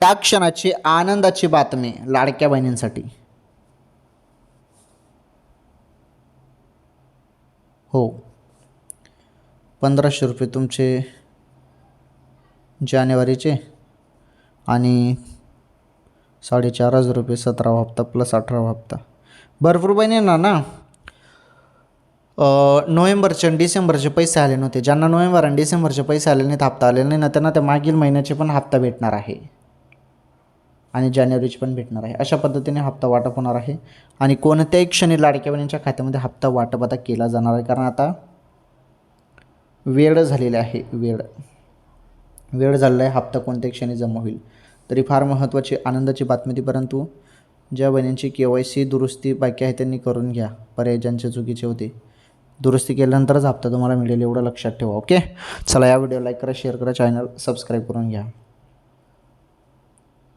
त्या क्षणाची आनंदाची बातमी लाडक्या बहिणींसाठी. हो, 1500 रुपये तुमचे जानेवारीचे आणि 4,500 रुपये 17वा हप्ता प्लस 18वा हप्ता. भरपूर बहिणींना ना नोव्हेंबरचे आणि डिसेंबरचे पैसे आले नव्हते. ज्यांना नोव्हेंबर आणि डिसेंबरचे पैसे आले नाहीत, हप्ता आलेला नाही ना, त्यांना त्या मागील महिन्याचे पण हप्ता भेटणार आहे आणि जानेवारीची पण भेटणार आहे. अशा पद्धतीने हप्ता वाटप होणार आहे आणि कोणत्याही क्षणी लाडक्या बहिणींच्या खात्यामध्ये हप्ता वाटप आता केला जाणार आहे. कारण आता वेळ झालेली आहे. वेळ झालेला आहे. हप्ता कोणत्याही क्षणी जमा होईल. तरी फार महत्त्वाची आनंदाची बातमी ती. परंतु ज्या बहिणींची KYC दुरुस्ती बाकी आहे त्यांनी करून घ्या. पर्याय ज्यांचे चुकीचे होते दुरुस्ती केल्यानंतरच हप्ता तुम्हाला मिळेल, एवढं लक्षात ठेवा. ओके, चला या व्हिडिओ लाईक करा, शेअर करा, चॅनल सबस्क्राईब करून घ्या.